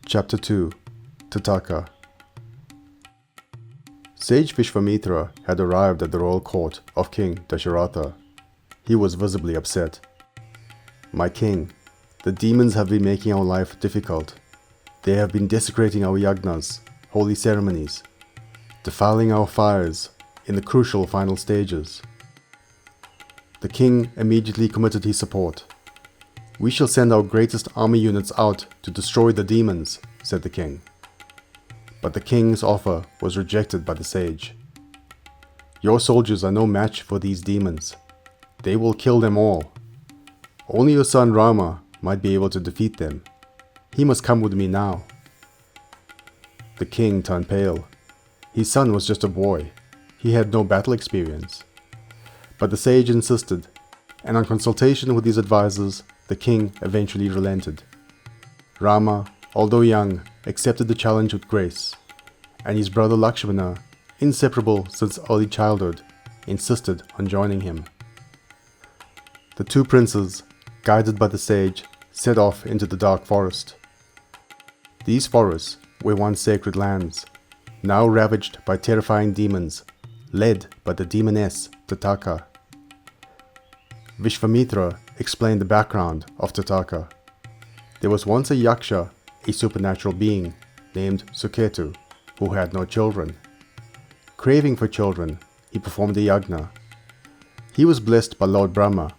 Chapter 2 Tataka. Sage Vishvamitra had arrived at the royal court of King Dasharatha. He was visibly upset. "My king, the demons have been making our life difficult. They have been desecrating our yagnas, holy ceremonies, defiling our fires in the crucial final stages." The king immediately committed his support. "We shall send our greatest army units out to destroy the demons," said the king. But the king's offer was rejected by the sage. "Your soldiers are no match for these demons. They will kill them all. Only your son Rama might be able to defeat them. He must come with me now." The king turned pale. His son was just a boy. He had no battle experience. But the sage insisted, and on consultation with his advisors, the king eventually relented. Rama, although young, accepted the challenge with grace, and his brother Lakshmana, inseparable since early childhood, insisted on joining him. The two princes, guided by the sage, set off into the dark forest. These forests were once sacred lands, now ravaged by terrifying demons, led by the demoness Tataka. Vishvamitra explained the background of Tataka. There was once a yaksha, a supernatural being, named Suketu, who had no children. Craving for children, he performed a yagna. He was blessed by Lord Brahma,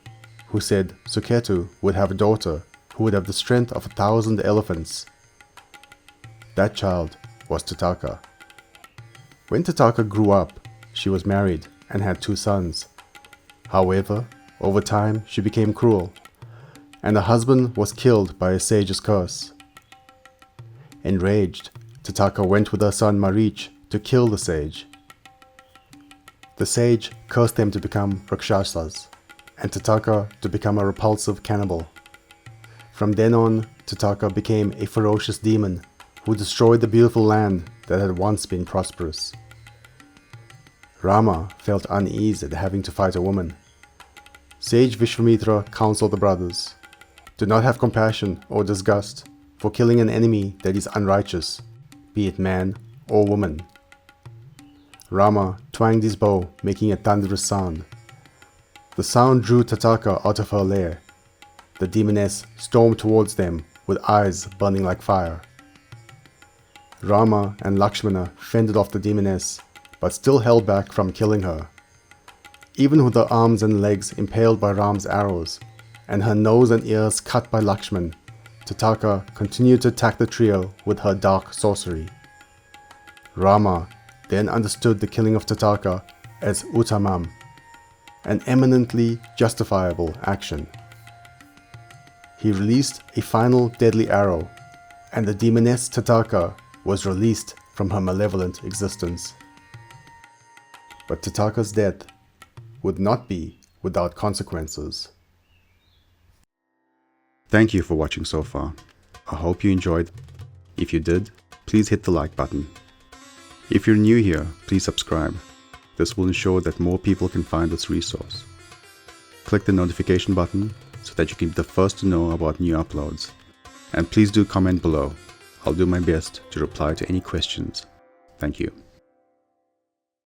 who said Suketu would have a daughter who would have the strength of 1,000 elephants. That child was Tataka. When Tataka grew up, she was married and had 2 sons. However, over time she became cruel, and her husband was killed by a sage's curse. Enraged, Tataka went with her son Marich to kill the sage. The sage cursed them to become Rakshasas, and Tataka to become a repulsive cannibal. From then on, Tataka became a ferocious demon who destroyed the beautiful land that had once been prosperous. Rama felt unease at having to fight a woman. Sage Vishvamitra counseled the brothers, "Do not have compassion or disgust for killing an enemy that is unrighteous, be it man or woman." Rama twanged his bow, making a thunderous sound. The sound drew Tataka out of her lair. The demoness stormed towards them with eyes burning like fire. Rama and Lakshmana fended off the demoness, but still held back from killing her. Even with her arms and legs impaled by Ram's arrows, and her nose and ears cut by Lakshman, Tataka continued to attack the trio with her dark sorcery. Rama then understood the killing of Tataka as uttamam, an eminently justifiable action. He released a final deadly arrow, and the demoness Tataka was released from her malevolent existence. But Tataka's death would not be without consequences. Thank you for watching so far. I hope you enjoyed. If you did, please hit the like button. If you're new here, please subscribe. This will ensure that more people can find this resource. Click the notification button so that you can be the first to know about new uploads. And please do comment below. I'll do my best to reply to any questions. Thank you.